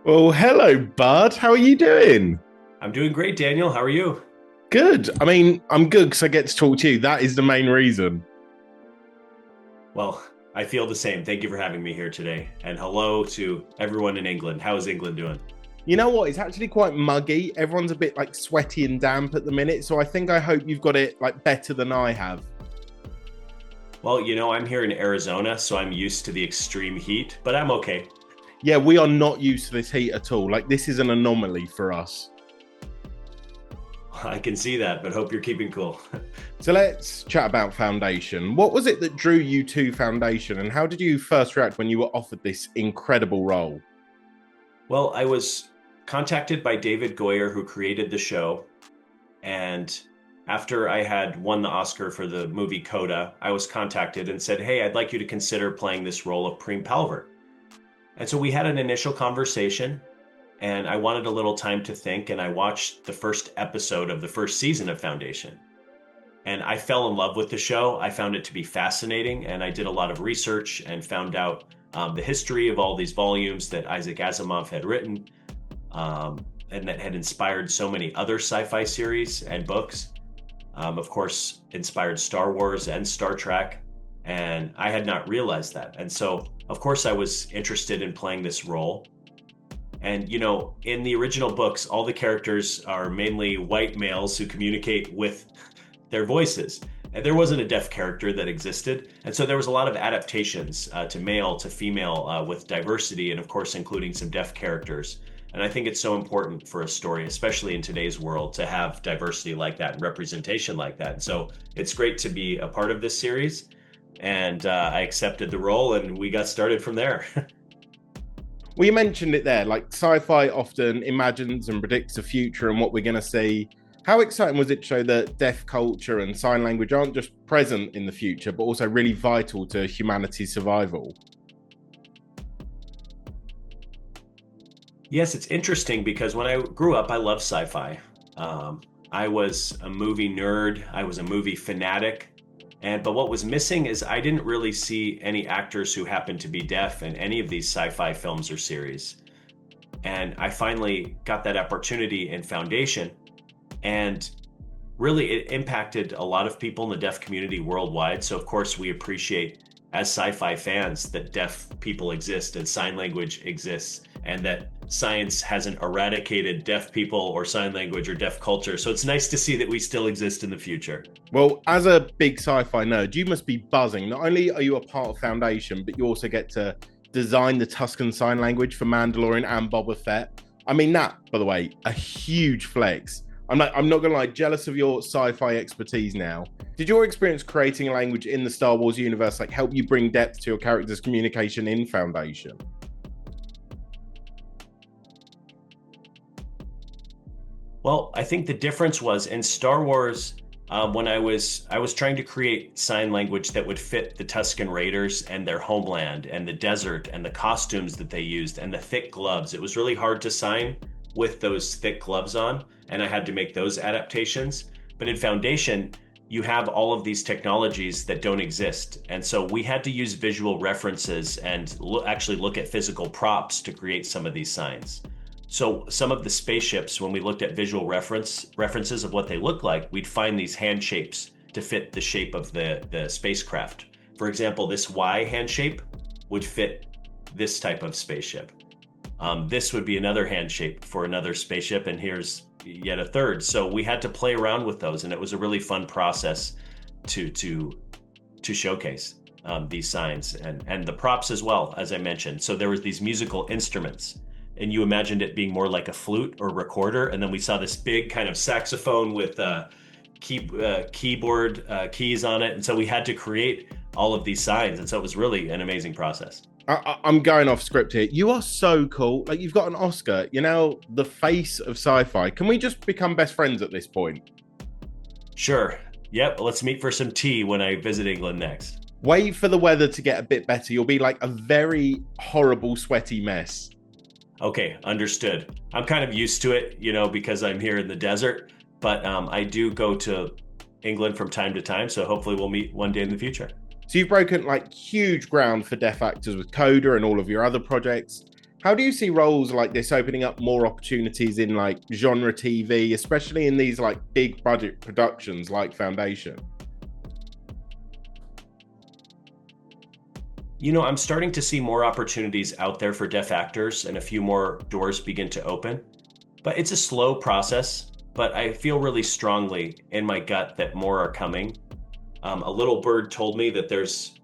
Well, hello, bud. How are you doing? I'm doing great, Daniel. How are you? Good. I'm good because I get to talk to you. That is the main reason. Well, I feel the same. Thank you for having me here today. And hello to everyone in England. How is England doing? You know what? It's actually quite muggy. Everyone's a bit like sweaty and damp at the minute. So I hope you've got it like better than I have. Well, I'm here in Arizona, so I'm used to the extreme heat, but I'm okay. Yeah, we are not used to this heat at all. Like, this is an anomaly for us. I can see that, but hope you're keeping cool. So let's chat about Foundation. What was it that drew you to Foundation, and how did you first react when you were offered this incredible role? Well, I was contacted by David Goyer, who created the show, and after I had won the Oscar for the movie CODA, I was contacted and said, "Hey, I'd like you to consider playing this role of Preem Palver." And so we had an initial conversation, and I wanted a little time to think, and I watched the first episode of the first season of Foundation. And I fell in love with the show. I found it to be fascinating, and I did a lot of research and found out the history of all these volumes that Isaac Asimov had written, and that had inspired so many other sci-fi series and books. Of course, inspired Star Wars and Star Trek, and I had not realized that. And so, of course, I was interested in playing this role. And, in the original books, all the characters are mainly white males who communicate with their voices. And there wasn't a deaf character that existed. And so there was a lot of adaptations to male to female with diversity, and of course, including some deaf characters. And I think it's so important for a story, especially in today's world, to have diversity like that and representation like that. And so it's great to be a part of this series. And I accepted the role, and we got started from there. Well, you mentioned it there. Like, sci-fi often imagines and predicts the future and what we're going to see. How exciting was it to show that deaf culture and sign language aren't just present in the future, but also really vital to humanity's survival? Yes, it's interesting because when I grew up, I loved sci-fi. I was a movie nerd. I was a movie fanatic. But what was missing is I didn't really see any actors who happened to be deaf in any of these sci-fi films or series. And I finally got that opportunity in Foundation, and really it impacted a lot of people in the deaf community worldwide. So of course we appreciate, as sci-fi fans, that deaf people exist and sign language exists, and that science hasn't eradicated deaf people or sign language or deaf culture. So it's nice to see that we still exist in the future. Well, as a big sci-fi nerd, you must be buzzing. Not only are you a part of Foundation, but you also get to design the Tusken Sign Language for Mandalorian and Boba Fett. I mean, that, by the way, a huge flex. I'm not gonna lie, jealous of your sci-fi expertise now. Did your experience creating a language in the Star Wars universe like help you bring depth to your character's communication in Foundation? Well, I think the difference was in Star Wars, when I was trying to create sign language that would fit the Tusken Raiders and their homeland and the desert and the costumes that they used and the thick gloves. It was really hard to sign with those thick gloves on, and I had to make those adaptations. But in Foundation, you have all of these technologies that don't exist, and so we had to use visual references and actually look at physical props to create some of these signs. So some of the spaceships, when we looked at visual references of what they look like, we'd find these hand shapes to fit the shape of the spacecraft. For example, this Y hand shape would fit this type of spaceship. This would be another hand shape for another spaceship, and here's yet a third. So we had to play around with those, and it was a really fun process to showcase these signs and the props as well, as I mentioned. So there was these musical instruments, and you imagined it being more like a flute or recorder, and then we saw this big kind of saxophone with keyboard keys on it, and so we had to create all of these signs, and so it was really an amazing process. I'm going off script here. You are so cool. Like, you've got an Oscar. You're now the face of sci-fi. Can we just become best friends at this point? Sure. Yep, let's meet for some tea when I visit England next. Wait for the weather to get a bit better. You'll be like a very horrible, sweaty mess. Okay, understood. I'm kind of used to it, because I'm here in the desert, but I do go to England from time to time, so hopefully we'll meet one day in the future. So you've broken like huge ground for deaf actors with CODA and all of your other projects. How do you see roles like this opening up more opportunities in like genre TV, especially in these like big budget productions like Foundation? I'm starting to see more opportunities out there for deaf actors and a few more doors begin to open. But it's a slow process, but I feel really strongly in my gut that more are coming. A little bird told me that there's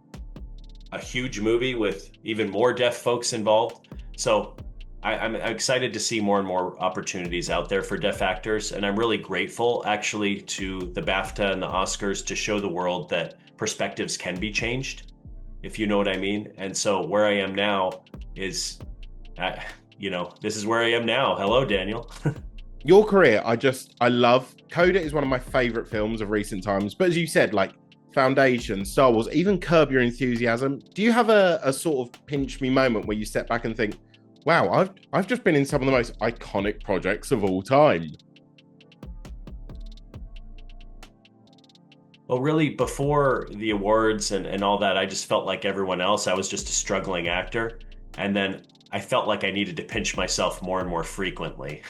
a huge movie with even more deaf folks involved. So I'm excited to see more and more opportunities out there for deaf actors. And I'm really grateful actually to the BAFTA and the Oscars to show the world that perspectives can be changed, if you know what I mean. And so where I am now is, this is where I am now. Hello, Daniel. Your career, I love. CODA is one of my favorite films of recent times. But as you said, like Foundation, Star Wars, even Curb Your Enthusiasm. Do you have a sort of pinch me moment where you step back and think, wow, I've just been in some of the most iconic projects of all time? Well, really, before the awards and all that, I just felt like everyone else. I was just a struggling actor. And then I felt like I needed to pinch myself more and more frequently.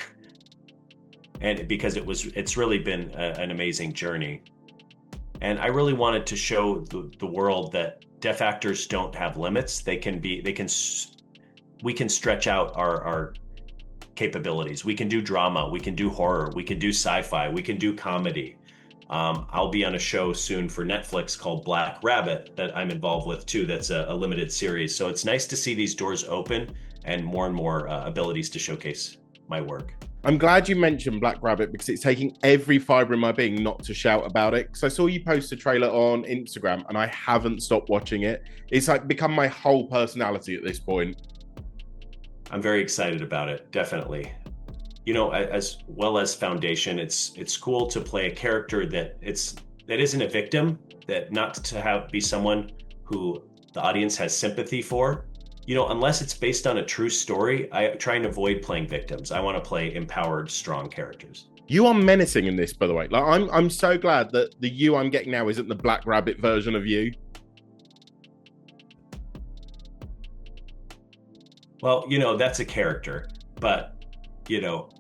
And because it's really been an amazing journey. And I really wanted to show the world that deaf actors don't have limits. We can stretch out our capabilities. We can do drama, we can do horror, we can do sci-fi, we can do comedy. I'll be on a show soon for Netflix called Black Rabbit that I'm involved with too. That's a limited series. So it's nice to see these doors open and more abilities to showcase my work. I'm glad you mentioned Black Rabbit because it's taking every fiber in my being not to shout about it. Because I saw you post a trailer on Instagram and I haven't stopped watching it. It's like become my whole personality at this point. I'm very excited about it, definitely. As well as Foundation, it's cool to play a character that isn't a victim, that not to be someone who the audience has sympathy for. Unless it's based on a true story, I try and avoid playing victims. I want to play empowered, strong characters. You are menacing in this, by the way. Like I'm so glad that the you I'm getting now isn't the Black Rabbit version of you. Well, that's a character, but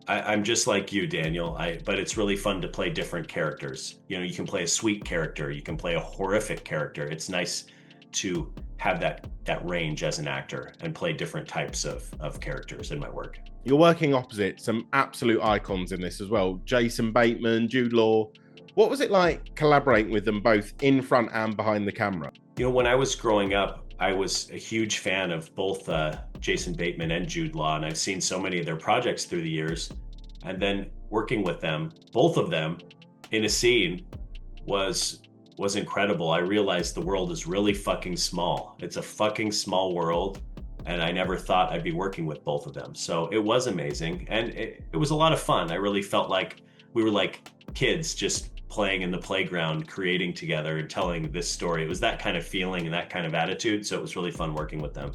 I'm just like you, Daniel. But it's really fun to play different characters. You can play a sweet character, you can play a horrific character. It's nice to have that range as an actor and play different types of characters in my work. You're working opposite some absolute icons in this as well. Jason Bateman, Jude. What was it like collaborating with them both in front and behind the camera? When I was growing up, I was a huge fan of both Jason Bateman and Jude Law, and I've seen so many of their projects through the years. And then working with them, both of them, in a scene was incredible. I realized the world is really fucking small. It's a fucking small world, and I never thought I'd be working with both of them. So it was amazing, and it was a lot of fun. I really felt like we were like kids just playing in the playground, creating together and telling this story. It was that kind of feeling and that kind of attitude, so it was really fun working with them.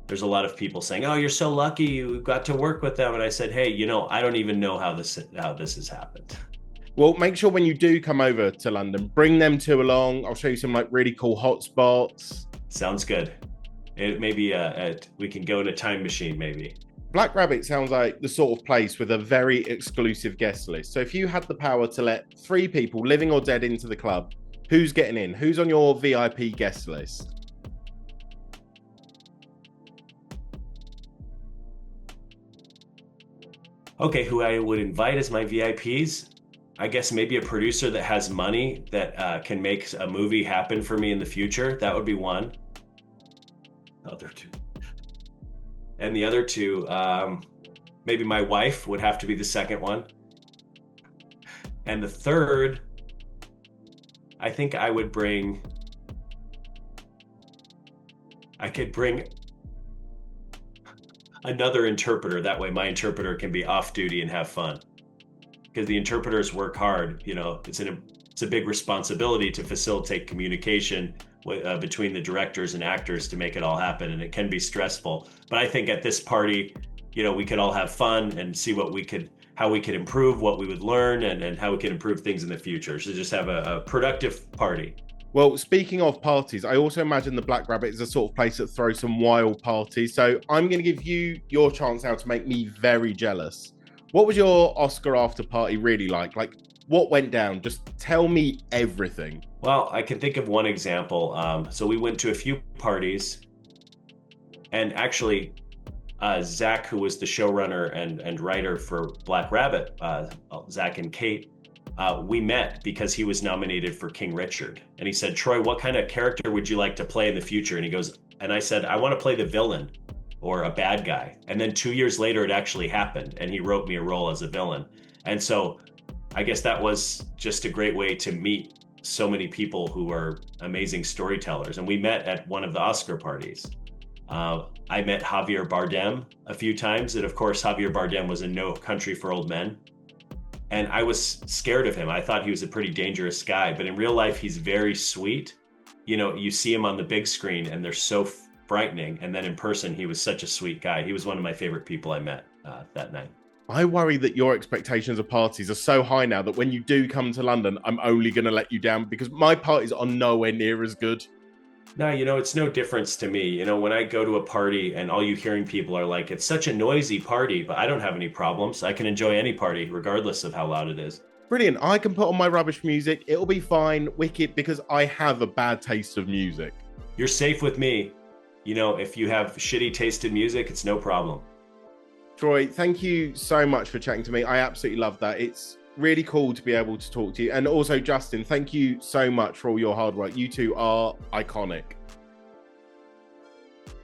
There's a lot of people saying, "Oh, you're so lucky you got to work with them," and I said, "Hey, I don't even know how this has happened." Well, make sure when you do come over to London, bring them two along. I'll show you some like really cool hotspots. Sounds good. Maybe we can go in a time machine, maybe. Black Rabbit sounds like the sort of place with a very exclusive guest list. So if you had the power to let 3 people, living or dead, into the club, who's getting in? Who's on your VIP guest list? Okay, who I would invite as my VIPs? I guess maybe a producer that has money that can make a movie happen for me in the future. That would be one. Other 2. And the other 2, maybe my wife would have to be the second one. And the third, I think I could bring another interpreter. That way my interpreter can be off duty and have fun. Because the interpreters work hard. It's a big responsibility to facilitate communication between the directors and actors to make it all happen, and it can be stressful. But I think at this party, we could all have fun and see how we could improve, what we would learn, and how we could improve things in the future. So just have a productive party. Well, speaking of parties, I also imagine the Black Rabbit is a sort of place that throws some wild parties. So I'm going to give you your chance now to make me very jealous. What was your Oscar after party really like? Like, what went down? Just tell me everything. Well, I can think of one example. So we went to a few parties, and actually, Zach, who was the showrunner and writer for Black Rabbit, Zach and Kate, we met because he was nominated for King Richard. And he said, Troy, what kind of character would you like to play in the future? And he goes, and I said, I want to play the villain or a bad guy. And then 2 years later, it actually happened. And he wrote me a role as a villain. And so I guess that was just a great way to meet so many people who are amazing storytellers. And we met at one of the Oscar parties. I met Javier Bardem a few times. And of course, Javier Bardem was in No Country for Old Men. And I was scared of him. I thought he was a pretty dangerous guy, but in real life, he's very sweet. You know, you see him on the big screen and they're so frightening. And then in person, he was such a sweet guy. He was one of my favorite people I met that night. I worry that your expectations of parties are so high now that when you do come to London, I'm only going to let you down because my parties are nowhere near as good. No, you know, it's no difference to me. You know, when I go to a party and all you hearing people are like, it's such a noisy party, but I don't have any problems. I can enjoy any party regardless of how loud it is. Brilliant. I can put on my rubbish music. It'll be fine. Wicked, because I have a bad taste of music. You're safe with me. You know, if you have shitty tasted music, it's no problem. Troy, thank you so much for chatting to me. I absolutely love that. It's really cool to be able to talk to you. And also, Justin, thank you so much for all your hard work. You two are iconic.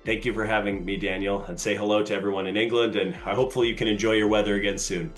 Thank you for having me, Daniel, and say hello to everyone in England. And hopefully you can enjoy your weather again soon.